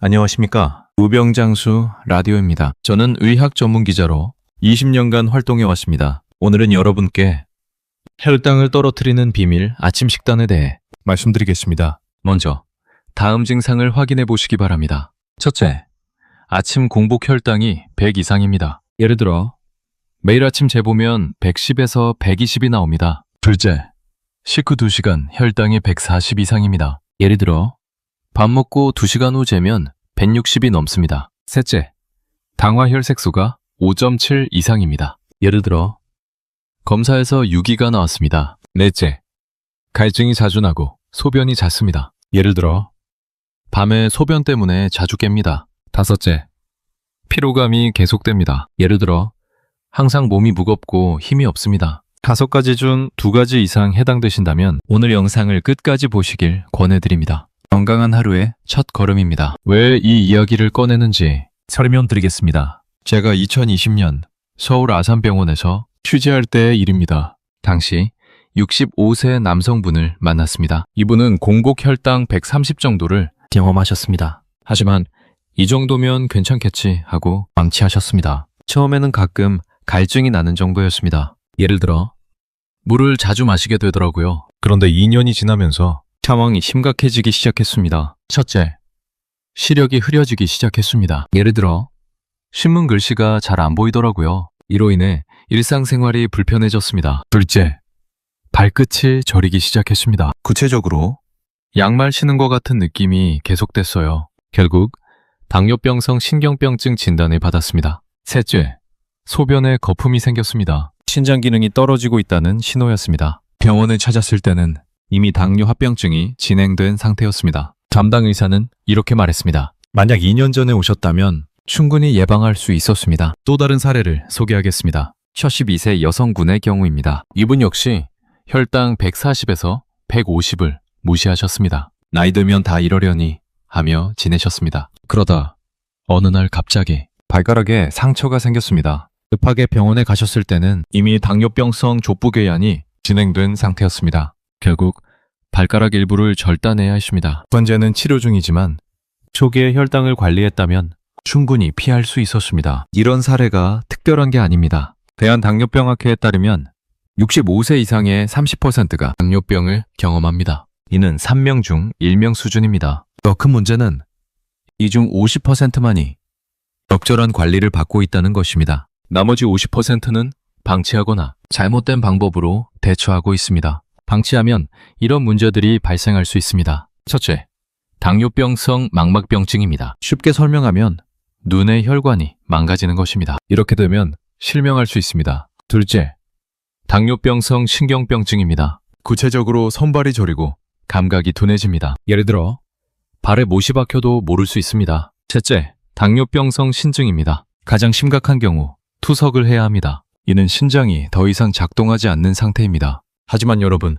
안녕하십니까. 우병장수 라디오입니다. 저는 의학 전문 기자로 20년간 활동해 왔습니다. 오늘은 여러분께 혈당을 떨어뜨리는 비밀 아침 식단에 대해 말씀드리겠습니다. 먼저 다음 증상을 확인해 보시기 바랍니다. 첫째, 아침 공복 혈당이 100 이상입니다. 예를 들어 매일 아침 재보면 110에서 120이 나옵니다. 둘째, 식후 2시간 혈당이 140 이상입니다. 예를 들어 밥 먹고 2시간 후 재면 160이 넘습니다. 셋째, 당화 혈색소가 5.7 이상입니다. 예를 들어 검사에서 6위가 나왔습니다. 넷째, 갈증이 자주 나고 소변이 잦습니다. 예를 들어 밤에 소변 때문에 자주 깹니다. 다섯째, 피로감이 계속됩니다. 예를 들어 항상 몸이 무겁고 힘이 없습니다. 5가지 중 2가지 이상 해당되신다면 오늘 영상을 끝까지 보시길 권해드립니다. 건강한 하루의 첫 걸음입니다. 왜 이 이야기를 꺼내는지 설명드리겠습니다. 제가 2020년 서울 아산병원에서 취재할 때의 일입니다. 당시 65세 남성분을 만났습니다. 이분은 공복 혈당 130 정도를 경험하셨습니다. 하지만 이 정도면 괜찮겠지 하고 방치하셨습니다. 처음에는 가끔 갈증이 나는 정도였습니다. 예를 들어 물을 자주 마시게 되더라고요. 그런데 2년이 지나면서 상황이 심각해지기 시작했습니다. 첫째, 시력이 흐려지기 시작했습니다. 예를 들어 신문 글씨가 잘 안 보이더라고요. 이로 인해 일상생활이 불편해졌습니다. 둘째, 발끝이 저리기 시작했습니다. 구체적으로 양말 신은 것 같은 느낌이 계속됐어요. 결국 당뇨병성 신경병증 진단을 받았습니다. 셋째, 소변에 거품이 생겼습니다. 신장 기능이 떨어지고 있다는 신호였습니다. 병원을 찾았을 때는 이미 당뇨 합병증이 진행된 상태였습니다. 담당 의사는 이렇게 말했습니다. 만약 2년 전에 오셨다면 충분히 예방할 수 있었습니다. 또 다른 사례를 소개하겠습니다. 72세 여성분의 경우입니다. 이분 역시 혈당 140에서 150을 무시하셨습니다. 나이 들면 다 이러려니 하며 지내셨습니다. 그러다 어느 날 갑자기 발가락에 상처가 생겼습니다. 급하게 병원에 가셨을 때는 이미 당뇨병성 족부궤양이 진행된 상태였습니다. 결국 발가락 일부를 절단해야 했습니다. 현재는 치료 중이지만 초기에 혈당을 관리했다면 충분히 피할 수 있었습니다. 이런 사례가 특별한 게 아닙니다. 대한당뇨병학회에 따르면 65세 이상의 30%가 당뇨병을 경험합니다. 이는 3명 중 1명 수준입니다. 더 큰 문제는 이 중 50%만이 적절한 관리를 받고 있다는 것입니다. 나머지 50%는 방치하거나 잘못된 방법으로 대처하고 있습니다. 방치하면 이런 문제들이 발생할 수 있습니다. 첫째, 당뇨병성 망막병증입니다. 쉽게 설명하면 눈의 혈관이 망가지는 것입니다. 이렇게 되면 실명할 수 있습니다. 둘째, 당뇨병성 신경병증입니다. 구체적으로 손발이 저리고 감각이 둔해집니다. 예를 들어 발에 못이 박혀도 모를 수 있습니다. 셋째, 당뇨병성 신증입니다. 가장 심각한 경우 투석을 해야 합니다. 이는 신장이 더 이상 작동하지 않는 상태입니다. 하지만 여러분,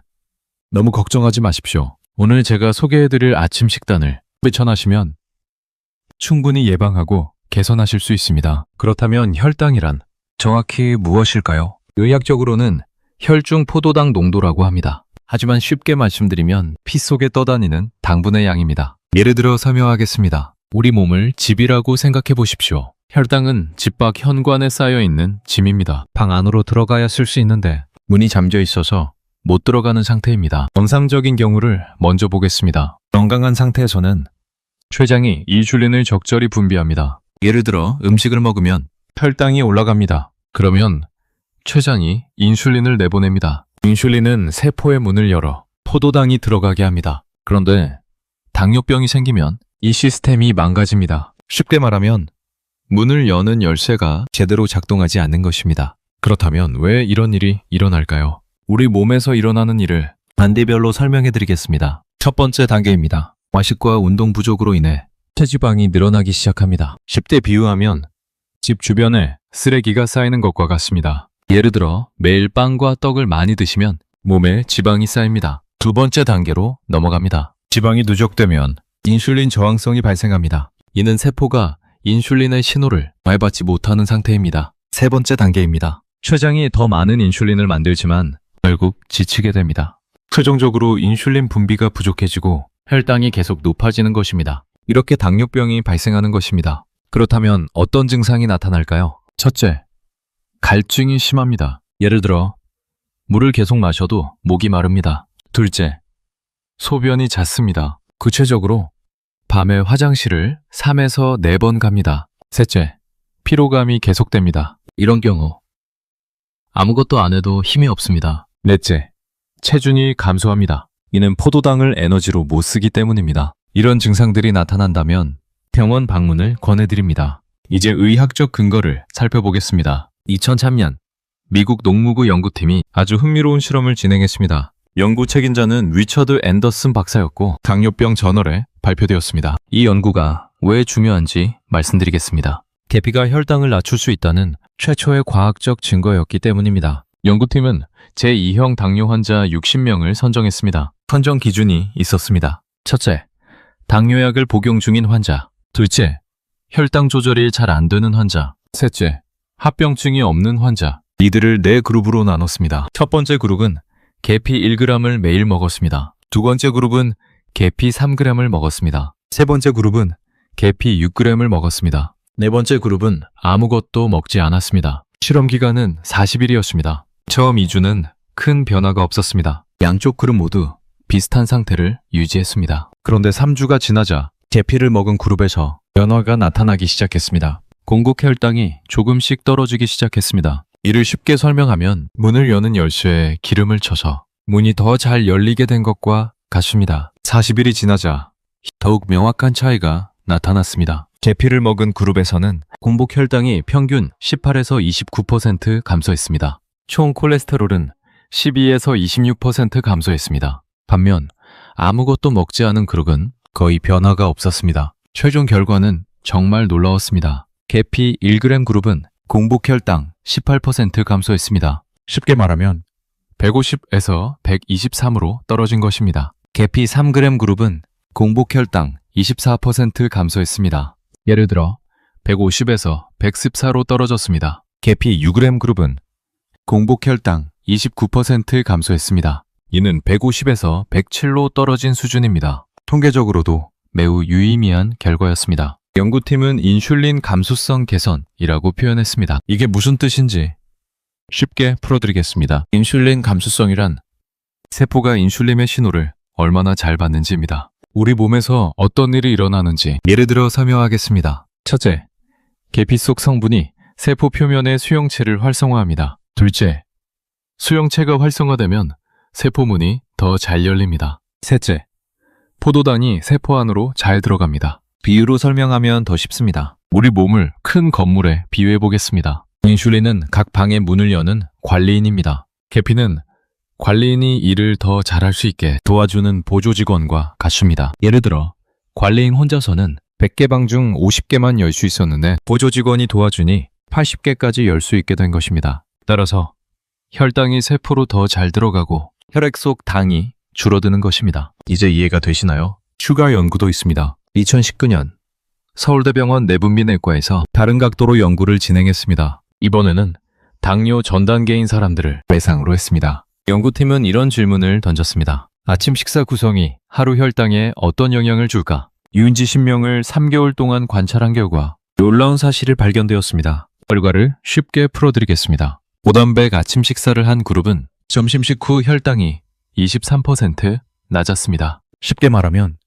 너무 걱정하지 마십시오. 오늘 제가 소개해드릴 아침 식단을 실천하시면 충분히 예방하고 개선하실 수 있습니다. 그렇다면 혈당이란 정확히 무엇일까요? 의학적으로는 혈중 포도당 농도라고 합니다. 하지만 쉽게 말씀드리면 피 속에 떠다니는 당분의 양입니다. 예를 들어 설명하겠습니다. 우리 몸을 집이라고 생각해 보십시오. 혈당은 집 밖 현관에 쌓여있는 짐입니다. 방 안으로 들어가야 쓸 수 있는데 문이 잠겨 있어서 못 들어가는 상태입니다. 정상적인 경우를 먼저 보겠습니다. 건강한 상태에서는 췌장이 인슐린을 적절히 분비합니다. 예를 들어 음식을 먹으면 혈당이 올라갑니다. 그러면 췌장이 인슐린을 내보냅니다. 인슐린은 세포의 문을 열어 포도당이 들어가게 합니다. 그런데 당뇨병이 생기면 이 시스템이 망가집니다. 쉽게 말하면 문을 여는 열쇠가 제대로 작동하지 않는 것입니다. 그렇다면 왜 이런 일이 일어날까요? 우리 몸에서 일어나는 일을 단계별로 설명해 드리겠습니다. 첫 번째 단계입니다. 과식과 운동 부족으로 인해 체지방이 늘어나기 시작합니다. 10대 비유하면 집 주변에 쓰레기가 쌓이는 것과 같습니다. 예를 들어 매일 빵과 떡을 많이 드시면 몸에 지방이 쌓입니다. 두 번째 단계로 넘어갑니다. 지방이 누적되면 인슐린 저항성이 발생합니다. 이는 세포가 인슐린의 신호를 잘 받지 못하는 상태입니다. 세 번째 단계입니다. 췌장이 더 많은 인슐린을 만들지만 결국 지치게 됩니다. 최종적으로 인슐린 분비가 부족해지고 혈당이 계속 높아지는 것입니다. 이렇게 당뇨병이 발생하는 것입니다. 그렇다면 어떤 증상이 나타날까요? 첫째, 갈증이 심합니다. 예를 들어 물을 계속 마셔도 목이 마릅니다. 둘째, 소변이 잦습니다. 구체적으로 밤에 화장실을 3에서 4번 갑니다. 셋째, 피로감이 계속됩니다. 이런 경우 아무것도 안 해도 힘이 없습니다. 넷째, 체중이 감소합니다. 이는 포도당을 에너지로 못 쓰기 때문입니다. 이런 증상들이 나타난다면 병원 방문을 권해드립니다. 이제 의학적 근거를 살펴보겠습니다. 2003년 미국 농무부 연구팀이 아주 흥미로운 실험을 진행했습니다. 연구 책임자는 리처드 앤더슨 박사였고 당뇨병 저널에 발표되었습니다. 이 연구가 왜 중요한지 말씀드리겠습니다. 계피가 혈당을 낮출 수 있다는 최초의 과학적 증거였기 때문입니다. 연구팀은 제2형 당뇨 환자 60명을 선정했습니다. 선정 기준이 있었습니다. 첫째, 당뇨약을 복용 중인 환자. 둘째, 혈당 조절이 잘 안 되는 환자. 셋째, 합병증이 없는 환자. 이들을 4그룹으로 나눴습니다. 첫 번째 그룹은 계피 1g을 매일 먹었습니다. 두 번째 그룹은 계피 3g을 먹었습니다. 세 번째 그룹은 계피 6g을 먹었습니다. 네 번째 그룹은 아무것도 먹지 않았습니다. 실험 기간은 40일이었습니다. 처음 2주는 큰 변화가 없었습니다. 양쪽 그룹 모두 비슷한 상태를 유지했습니다. 그런데 3주가 지나자 계피를 먹은 그룹에서 변화가 나타나기 시작했습니다. 공복 혈당이 조금씩 떨어지기 시작했습니다. 이를 쉽게 설명하면 문을 여는 열쇠에 기름을 쳐서 문이 더 잘 열리게 된 것과 같습니다. 40일이 지나자 더욱 명확한 차이가 나타났습니다. 계피를 먹은 그룹에서는 공복 혈당이 평균 18에서 29% 감소했습니다. 총 콜레스테롤은 12에서 26% 감소했습니다. 반면 아무것도 먹지 않은 그룹은 거의 변화가 없었습니다. 최종 결과는 정말 놀라웠습니다. 계피 1g 그룹은 공복 혈당 18% 감소했습니다. 쉽게 말하면 150에서 123으로 떨어진 것입니다. 계피 3g 그룹은 공복 혈당 24% 감소했습니다. 예를 들어 150에서 114로 떨어졌습니다. 계피 6g 그룹은 공복 혈당 29% 감소했습니다. 이는 150에서 107로 떨어진 수준입니다. 통계적으로도 매우 유의미한 결과였습니다. 연구팀은 인슐린 감수성 개선이라고 표현했습니다. 이게 무슨 뜻인지 쉽게 풀어드리겠습니다. 인슐린 감수성이란 세포가 인슐린의 신호를 얼마나 잘 받는지입니다. 우리 몸에서 어떤 일이 일어나는지 예를 들어 설명하겠습니다. 첫째, 계피 속 성분이 세포 표면의 수용체를 활성화합니다. 둘째, 수용체가 활성화되면 세포문이 더 잘 열립니다. 셋째, 포도당이 세포 안으로 잘 들어갑니다. 비유로 설명하면 더 쉽습니다. 우리 몸을 큰 건물에 비유해 보겠습니다. 인슐린은 각 방의 문을 여는 관리인입니다. 계피는 관리인이 일을 더 잘할 수 있게 도와주는 보조 직원과 같습니다. 예를 들어 관리인 혼자서는 100개 방 중 50개만 열 수 있었는데 보조 직원이 도와주니 80개까지 열 수 있게 된 것입니다. 따라서 혈당이 세포로 더 잘 들어가고 혈액 속 당이 줄어드는 것입니다. 이제 이해가 되시나요? 추가 연구도 있습니다. 2019년 서울대병원 내분비내과에서 다른 각도로 연구를 진행했습니다. 이번에는 당뇨 전 단계인 사람들을 대상으로 했습니다. 연구팀은 이런 질문을 던졌습니다. 아침 식사 구성이 하루 혈당에 어떤 영향을 줄까? 유인지 10명을 3개월 동안 관찰한 결과 놀라운 사실이 발견되었습니다. 결과를 쉽게 풀어드리겠습니다. 고단백 아침 식사를 한 그룹은 점심식 후 혈당이 23% 낮았습니다. 쉽게 말하면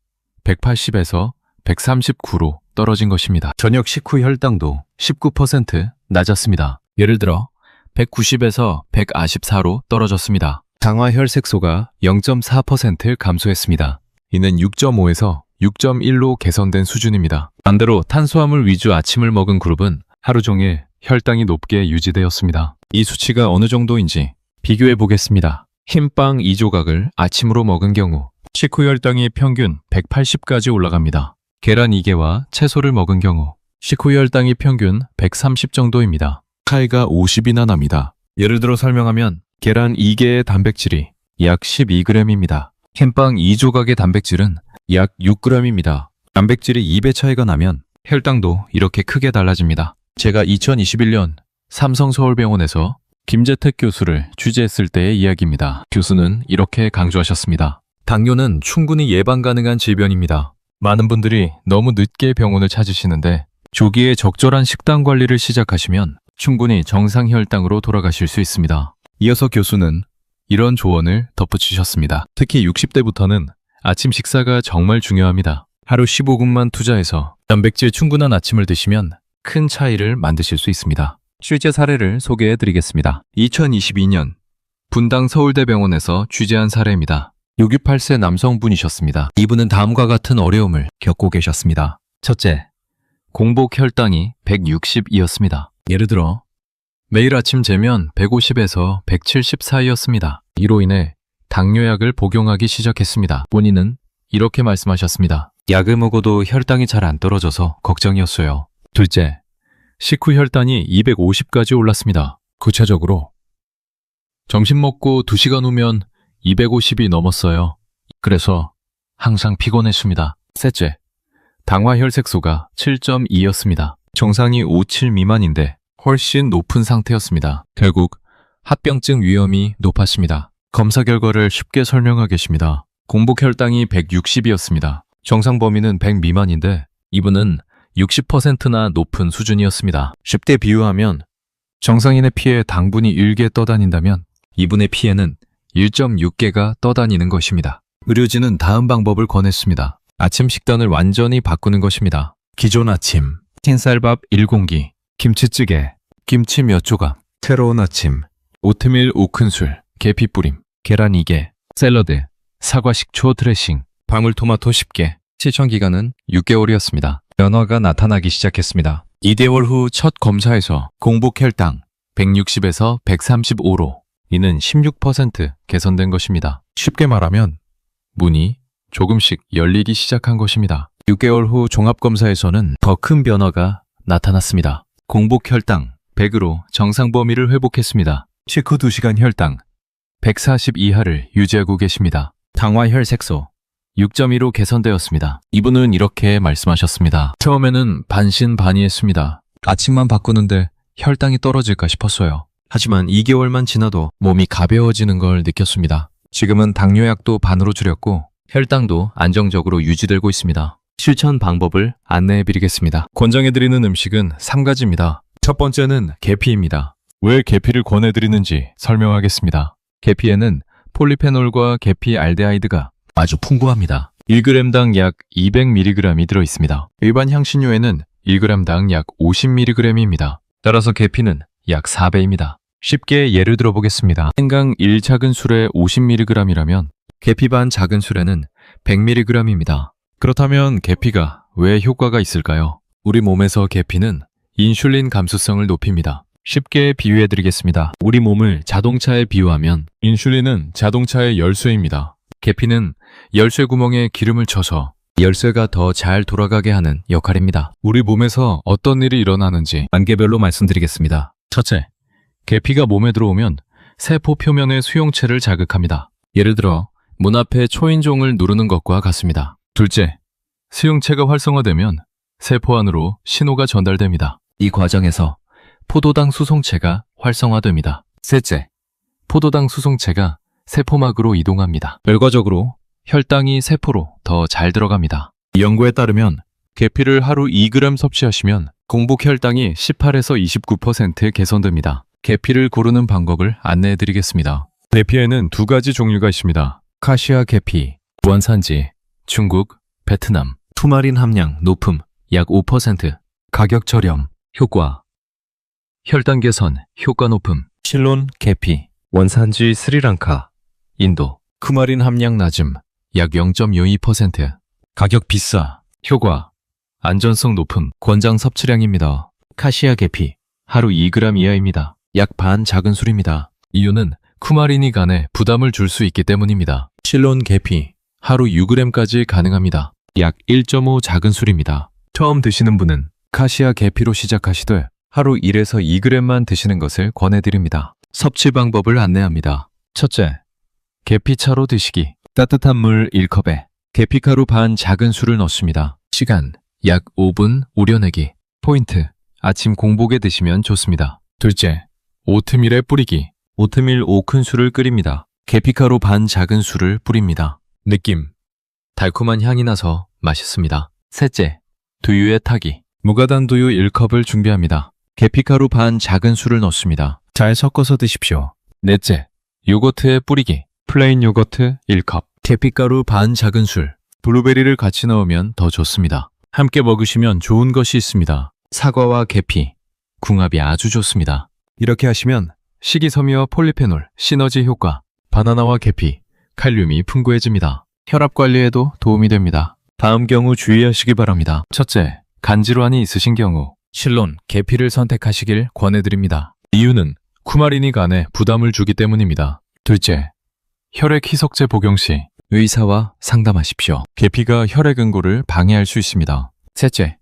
180에서 139로 떨어진 것입니다. 저녁 식후 혈당도 19% 낮았습니다. 예를 들어 190에서 194로 떨어졌습니다. 당화 혈색소가 0.4% 감소했습니다. 이는 6.5에서 6.1로 개선된 수준입니다. 반대로 탄수화물 위주 아침을 먹은 그룹은 하루 종일 혈당이 높게 유지되었습니다. 이 수치가 어느 정도인지 비교해 보겠습니다. 흰빵 2조각을 아침으로 먹은 경우 식후 혈당이 평균 180까지 올라갑니다. 계란 2개와 채소를 먹은 경우 식후 혈당이 평균 130 정도입니다. 차이가 50이나 납니다. 예를 들어 설명하면 계란 2개의 단백질이 약 12g입니다. 흰빵 2조각의 단백질은 약 6g입니다. 단백질이 2배 차이가 나면 혈당도 이렇게 크게 달라집니다. 제가 2021년 삼성서울병원에서 김재택 교수를 취재했을 때의 이야기입니다. 교수는 이렇게 강조하셨습니다. 당뇨는 충분히 예방 가능한 질병입니다. 많은 분들이 너무 늦게 병원을 찾으시는데 조기에 적절한 식단 관리를 시작하시면 충분히 정상 혈당으로 돌아가실 수 있습니다. 이어서 교수는 이런 조언을 덧붙이셨습니다. 특히 60대부터는 아침 식사가 정말 중요합니다. 하루 15분만 투자해서 단백질 충분한 아침을 드시면 큰 차이를 만드실 수 있습니다. 실제 사례를 소개해 드리겠습니다. 2022년 분당 서울대병원에서 취재한 사례입니다. 68세 남성분이셨습니다. 이분은 다음과 같은 어려움을 겪고 계셨습니다. 첫째, 공복 혈당이 160이었습니다. 예를 들어 매일 아침 재면 150에서 170 사이였습니다. 이로 인해 당뇨약을 복용하기 시작했습니다. 본인은 이렇게 말씀하셨습니다. 약을 먹어도 혈당이 잘 안 떨어져서 걱정이었어요. 둘째, 식후 혈당이 250까지 올랐습니다. 구체적으로 점심 먹고 2시간 후면 250이 넘었어요. 그래서 항상 피곤했습니다. 셋째, 당화 혈색소가 7.2였습니다. 정상이 57 미만인데 훨씬 높은 상태였습니다. 결국 합병증 위험이 높았습니다. 검사 결과를 쉽게 설명하겠습니다. 공복 혈당이 160이었습니다. 정상 범위는 100 미만인데 이분은 60%나 높은 수준이었습니다. 쉽게 비유하면 정상인의 피에 당분이 1개 떠다닌다면 이분의 피에는 1.6개가 떠다니는 것입니다. 의료진은 다음 방법을 권했습니다. 아침 식단을 완전히 바꾸는 것입니다. 기존 아침, 흰쌀밥 1공기, 김치찌개, 김치 몇 조각, 새로운 아침, 오트밀 5큰술, 계피 뿌림, 계란 2개, 샐러드, 사과 식초 드레싱, 방울토마토 10개. 실천 기간은 6개월이었습니다. 변화가 나타나기 시작했습니다. 2개월 후 첫 검사에서 공복 혈당 160에서 135로 이는 16% 개선된 것입니다. 쉽게 말하면 문이 조금씩 열리기 시작한 것입니다. 6개월 후 종합검사에서는 더 큰 변화가 나타났습니다. 공복 혈당 100으로 정상 범위를 회복했습니다. 식후 2시간 혈당 140 이하를 유지하고 계십니다. 당화 혈색소 6.2로 개선되었습니다. 이분은 이렇게 말씀하셨습니다. 처음에는 반신반의했습니다. 아침만 바꾸는데 혈당이 떨어질까 싶었어요. 하지만 2개월만 지나도 몸이 가벼워지는 걸 느꼈습니다. 지금은 당뇨약도 반으로 줄였고 혈당도 안정적으로 유지되고 있습니다. 실천 방법을 안내해드리겠습니다. 권장해드리는 음식은 3가지입니다. 첫 번째는 계피입니다. 왜 계피를 권해드리는지 설명하겠습니다. 계피에는 폴리페놀과 계피 알데하이드가 아주 풍부합니다. 1g당 약 200mg이 들어있습니다. 일반 향신료에는 1g당 약 50mg입니다. 따라서 계피는 약 4배입니다. 쉽게 예를 들어보겠습니다. 생강 1 작은 술에 50mg이라면 계피 반 작은 술에는 100mg입니다. 그렇다면 계피가 왜 효과가 있을까요? 우리 몸에서 계피는 인슐린 감수성을 높입니다. 쉽게 비유해드리겠습니다. 우리 몸을 자동차에 비유하면 인슐린은 자동차의 열쇠입니다. 계피는 열쇠 구멍에 기름을 쳐서 열쇠가 더 잘 돌아가게 하는 역할입니다. 우리 몸에서 어떤 일이 일어나는지 단계별로 말씀드리겠습니다. 첫째, 계피가 몸에 들어오면 세포 표면의 수용체를 자극합니다. 예를 들어 문 앞에 초인종을 누르는 것과 같습니다. 둘째, 수용체가 활성화되면 세포 안으로 신호가 전달됩니다. 이 과정에서 포도당 수송체가 활성화됩니다. 셋째, 포도당 수송체가 세포막으로 이동합니다. 결과적으로 혈당이 세포로 더 잘 들어갑니다. 연구에 따르면 계피를 하루 2g 섭취하시면 공복 혈당이 18에서 29% 개선됩니다. 계피를 고르는 방법을 안내해드리겠습니다. 계피에는 2가지 종류가 있습니다. 카시아 계피, 원산지, 중국, 베트남, 투마린 함량 높음, 약 5%, 가격 저렴, 효과, 혈당 개선, 효과 높음, 실론 계피, 원산지 스리랑카, 인도, 쿠마린 함량 낮음, 약 0.02%, 가격 비싸, 효과, 안전성 높음, 권장 섭취량입니다. 카시아 계피, 하루 2g 이하입니다. 약 반 작은 술입니다. 이유는 쿠마린이 간에 부담을 줄 수 있기 때문입니다. 실론 계피, 하루 6g까지 가능합니다. 약 1.5 작은 술입니다. 처음 드시는 분은 카시아 계피로 시작하시되 하루 1에서 2g만 드시는 것을 권해드립니다. 섭취 방법을 안내합니다. 첫째, 계피차로 드시기. 따뜻한 물 1컵에 계피가루 반 작은 술을 넣습니다. 시간 약 5분 우려내기. 포인트, 아침 공복에 드시면 좋습니다. 둘째, 오트밀에 뿌리기. 오트밀 5큰술을 끓입니다. 계피가루 반 작은 술을 뿌립니다. 느낌, 달콤한 향이 나서 맛있습니다. 셋째, 두유의 타기. 무가당 두유 1컵을 준비합니다. 계피가루 반 작은 술을 넣습니다. 잘 섞어서 드십시오. 넷째, 요거트에 뿌리기. 플레인 요거트 1컵. 계피가루 반 작은 술. 블루베리를 같이 넣으면 더 좋습니다. 함께 먹으시면 좋은 것이 있습니다. 사과와 계피. 궁합이 아주 좋습니다. 이렇게 하시면 식이섬유와 폴리페놀, 시너지 효과, 바나나와 계피, 칼륨이 풍부해집니다. 혈압 관리에도 도움이 됩니다. 다음 경우 주의하시기 바랍니다. 첫째, 간질환이 있으신 경우 실론, 계피를 선택하시길 권해드립니다. 이유는 쿠마린이 간에 부담을 주기 때문입니다. 둘째, 혈액 희석제 복용 시 의사와 상담하십시오. 계피가 혈액 응고를 방해할 수 있습니다. 셋째,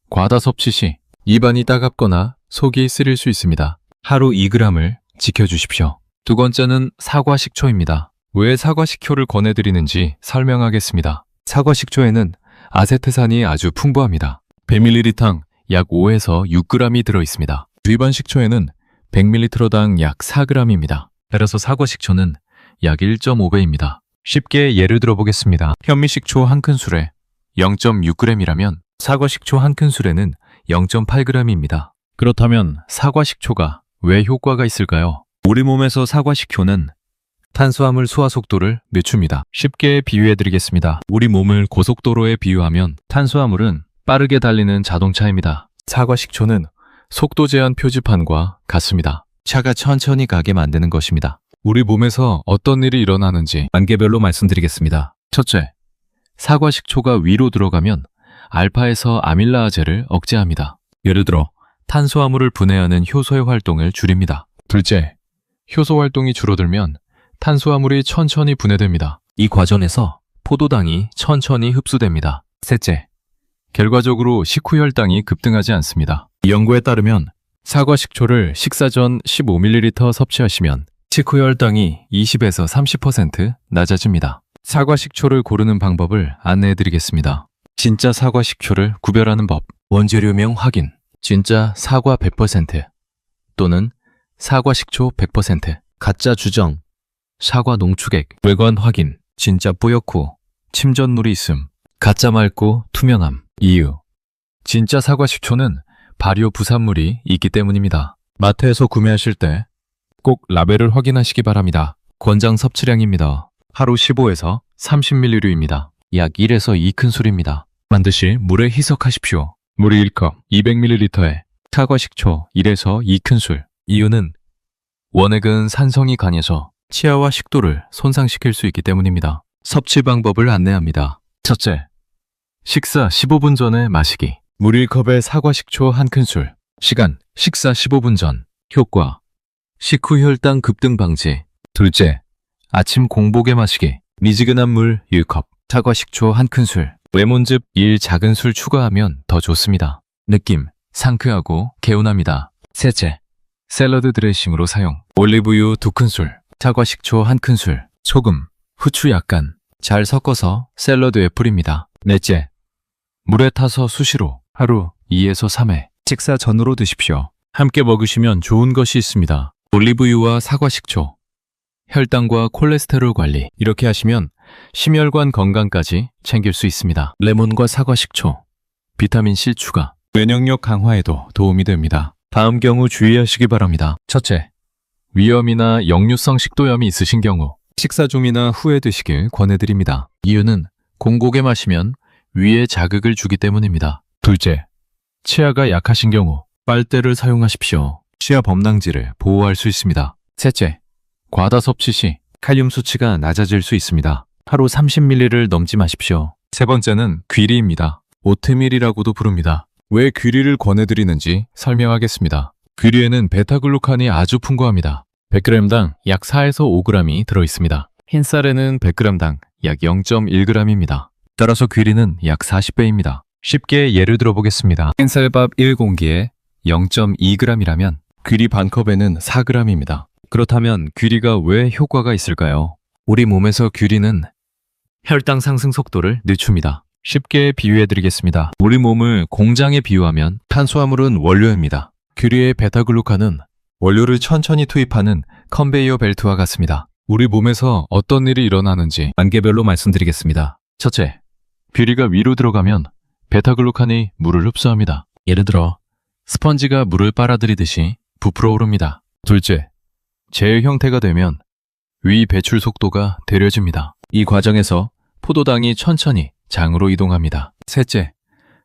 과다 섭취 시 입안이 따갑거나 속이 쓰릴 수 있습니다. 하루 2g을 지켜주십시오. 두 번째는 사과 식초입니다. 왜 사과 식초를 권해드리는지 설명하겠습니다. 사과 식초에는 아세트산이 아주 풍부합니다. 100ml당 약 5에서 6g이 들어있습니다. 일반 식초에는 100ml당 약 4g입니다. 따라서 사과 식초는 약 1.5배입니다. 쉽게 예를 들어보겠습니다. 현미식초 한 큰술에 0.6g이라면 사과식초 한 큰술에는 0.8g입니다. 그렇다면 사과식초가 왜 효과가 있을까요? 우리 몸에서 사과식초는 탄수화물 소화 속도를 늦춥니다. 쉽게 비유해드리겠습니다. 우리 몸을 고속도로에 비유하면 탄수화물은 빠르게 달리는 자동차입니다. 사과식초는 속도 제한 표지판과 같습니다. 차가 천천히 가게 만드는 것입니다. 우리 몸에서 어떤 일이 일어나는지 단계별로 말씀드리겠습니다. 첫째, 사과식초가 위로 들어가면 알파에서 아밀라아제를 억제합니다. 예를 들어 탄수화물을 분해하는 효소의 활동을 줄입니다. 둘째, 효소 활동이 줄어들면 탄수화물이 천천히 분해됩니다. 이 과정에서 포도당이 천천히 흡수됩니다. 셋째, 결과적으로 식후 혈당이 급등하지 않습니다. 이 연구에 따르면 사과 식초를 식사 전 15ml 섭취하시면 식후 혈당이 20에서 30% 낮아집니다. 사과 식초를 고르는 방법을 안내해 드리겠습니다. 진짜 사과 식초를 구별하는 법. 원재료명 확인. 진짜 사과 100% 또는 사과 식초 100%. 가짜 주정. 사과 농축액. 외관 확인. 진짜 뿌옇고 침전물이 있음. 가짜 맑고 투명함. 이유. 진짜 사과 식초는 발효 부산물이 있기 때문입니다. 마트에서 구매하실 때 꼭 라벨을 확인하시기 바랍니다. 권장 섭취량입니다. 하루 15에서 30ml입니다. 약 1에서 2큰술입니다. 반드시 물에 희석하십시오. 물 1컵 200ml에 사과 식초 1에서 2큰술. 이유는 원액은 산성이 강해서 치아와 식도를 손상시킬 수 있기 때문입니다. 섭취 방법을 안내합니다. 첫째, 식사 15분 전에 마시기. 물 1컵에 사과 식초 1큰술. 시간, 식사 15분 전. 효과, 식후 혈당 급등 방지. 둘째, 아침 공복에 마시기. 미지근한 물 1컵, 사과 식초 1큰술. 레몬즙 1 작은 술 추가하면 더 좋습니다. 느낌, 상쾌하고 개운합니다. 셋째, 샐러드 드레싱으로 사용. 올리브유 2큰술, 사과 식초 1큰술, 소금, 후추 약간. 잘 섞어서 샐러드에 뿌립니다. 넷째, 물에 타서 수시로 하루 2에서 3회 식사 전후로 드십시오. 함께 먹으시면 좋은 것이 있습니다. 올리브유와 사과 식초, 혈당과 콜레스테롤 관리. 이렇게 하시면 심혈관 건강까지 챙길 수 있습니다. 레몬과 사과 식초, 비타민C 추가, 면역력 강화에도 도움이 됩니다. 다음 경우 주의하시기 바랍니다. 첫째, 위염이나 역류성 식도염이 있으신 경우 식사 중이나 후에 드시길 권해드립니다. 이유는 공복에 마시면 위에 자극을 주기 때문입니다. 둘째, 치아가 약하신 경우 빨대를 사용하십시오. 치아 범랑지를 보호할 수 있습니다. 셋째, 과다 섭취 시 칼륨 수치가 낮아질 수 있습니다. 하루 30ml를 넘지 마십시오. 세 번째는 귀리입니다. 오트밀이라고도 부릅니다. 왜 귀리를 권해드리는지 설명하겠습니다. 귀리에는 베타글루칸이 아주 풍부합니다. 100g당 약 4에서 5g이 들어있습니다. 흰쌀에는 100g당 약 0.1g입니다. 따라서 귀리는 약 40배입니다. 쉽게 예를 들어보겠습니다. 흰쌀밥 1공기에 0.2g이라면 귀리 반컵에는 4g입니다. 그렇다면 귀리가 왜 효과가 있을까요? 우리 몸에서 귀리는 혈당 상승 속도를 늦춥니다. 쉽게 비유해드리겠습니다. 우리 몸을 공장에 비유하면 탄수화물은 원료입니다. 귀리의 베타글루칸은 원료를 천천히 투입하는 컨베이어 벨트와 같습니다. 우리 몸에서 어떤 일이 일어나는지 단계별로 말씀드리겠습니다. 첫째, 귀리가 위로 들어가면 베타글루칸이 물을 흡수합니다. 예를 들어 스펀지가 물을 빨아들이듯이 부풀어 오릅니다. 둘째, 젤 형태가 되면 위 배출 속도가 느려집니다. 이 과정에서 포도당이 천천히 장으로 이동합니다. 셋째,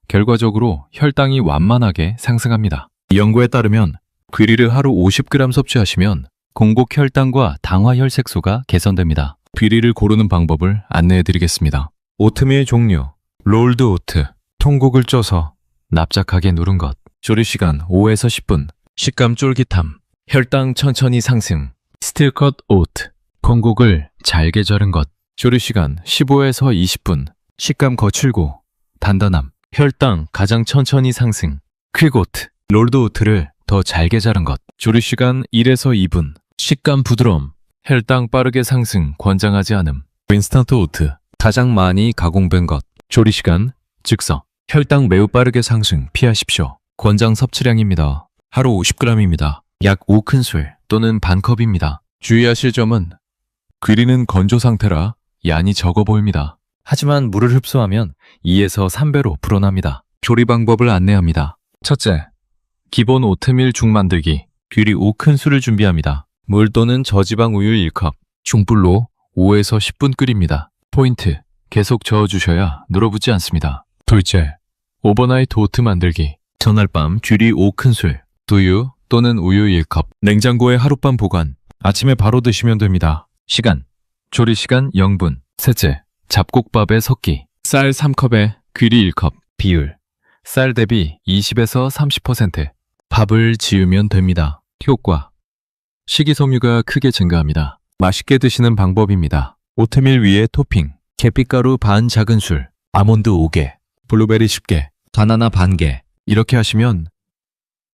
결과적으로 혈당이 완만하게 상승합니다. 연구에 따르면 귀리를 하루 50g 섭취하시면 공복 혈당과 당화 혈색소가 개선됩니다. 귀리를 고르는 방법을 안내해 드리겠습니다. 오트밀 종류, 롤드 오트, 통곡을 쪄서 납작하게 누른 것, 조리 시간 5에서 10분, 식감 쫄깃함, 혈당 천천히 상승, 스틸컷 오트, 콩곡을 잘게 절은 것, 조리 시간 15에서 20분, 식감 거칠고 단단함, 혈당 가장 천천히 상승, 퀵오트, 롤드 오트를 더 잘게 자른 것, 조리 시간 1에서 2분, 식감 부드러움, 혈당 빠르게 상승, 권장하지 않음, 인스턴트 오트, 가장 많이 가공된 것, 조리 시간, 즉석, 혈당 매우 빠르게 상승, 피하십시오. 권장 섭취량입니다. 하루 50g입니다. 약 5큰술 또는 반컵입니다. 주의하실 점은 귀리는 건조 상태라 양이 적어 보입니다. 하지만 물을 흡수하면 2에서 3배로 불어납니다. 조리 방법을 안내합니다. 첫째, 기본 오트밀 죽 만들기. 귀리 5큰술을 준비합니다. 물 또는 저지방 우유 1컵, 중불로 5에서 10분 끓입니다. 포인트, 계속 저어주셔야 늘어붙지 않습니다. 둘째, 오버나이트 오트 만들기. 전날 밤 귀리 5큰술, 두유 또는 우유 1컵, 냉장고에 하룻밤 보관, 아침에 바로 드시면 됩니다. 시간, 조리 시간 0분. 셋째, 잡곡밥에 섞기. 쌀 3컵에 귀리 1컵, 비율, 쌀 대비 20에서 30%. 밥을 지으면 됩니다. 효과, 식이섬유가 크게 증가합니다. 맛있게 드시는 방법입니다. 오트밀 위에 토핑, 계피가루 반 작은술, 아몬드 5개, 블루베리 10개, 바나나 반 개. 이렇게 하시면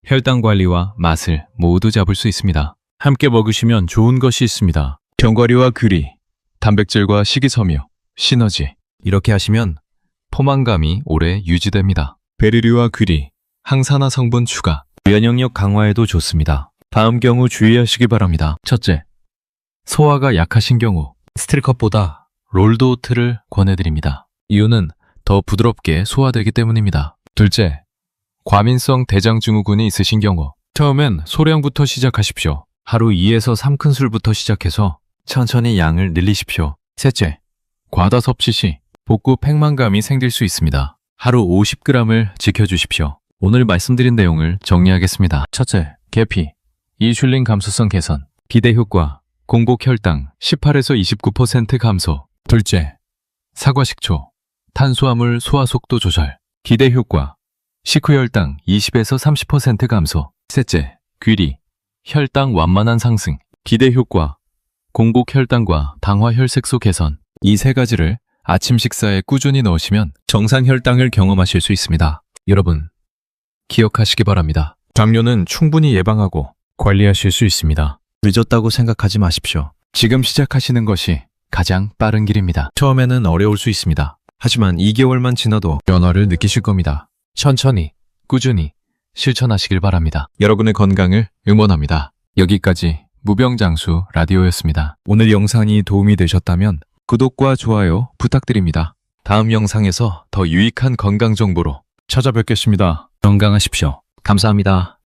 혈당 관리와 맛을 모두 잡을 수 있습니다. 함께 먹으시면 좋은 것이 있습니다. 견과류와 귀리, 단백질과 식이섬유, 시너지. 이렇게 하시면 포만감이 오래 유지됩니다. 베리류와 귀리, 항산화 성분 추가, 면역력 강화에도 좋습니다. 다음 경우 주의하시기 바랍니다. 첫째, 소화가 약하신 경우 스틸컷보다 롤드 오트를 권해드립니다. 이유는 더 부드럽게 소화되기 때문입니다. 둘째, 과민성 대장증후군이 있으신 경우 처음엔 소량부터 시작하십시오. 하루 2에서 3큰술부터 시작해서 천천히 양을 늘리십시오. 셋째, 과다 섭취 시 복부 팽만감이 생길 수 있습니다. 하루 50g을 지켜주십시오. 오늘 말씀드린 내용을 정리하겠습니다. 첫째, 계피, 이슐린 감수성 개선, 기대 효과, 공복 혈당 18에서 29% 감소. 둘째, 사과식초, 탄수화물 소화 속도 조절, 기대 효과, 식후 혈당 20에서 30% 감소. 셋째, 귀리, 혈당 완만한 상승, 기대 효과, 공복 혈당과 당화 혈색소 개선. 이 세 가지를 아침 식사에 꾸준히 넣으시면 정상 혈당을 경험하실 수 있습니다. 여러분, 기억하시기 바랍니다. 당뇨는 충분히 예방하고 관리하실 수 있습니다. 늦었다고 생각하지 마십시오. 지금 시작하시는 것이 가장 빠른 길입니다. 처음에는 어려울 수 있습니다. 하지만 2개월만 지나도 변화를 느끼실 겁니다. 천천히, 꾸준히 실천하시길 바랍니다. 여러분의 건강을 응원합니다. 여기까지 무병장수 라디오였습니다. 오늘 영상이 도움이 되셨다면 구독과 좋아요 부탁드립니다. 다음 영상에서 더 유익한 건강 정보로 찾아뵙겠습니다. 건강하십시오. 감사합니다.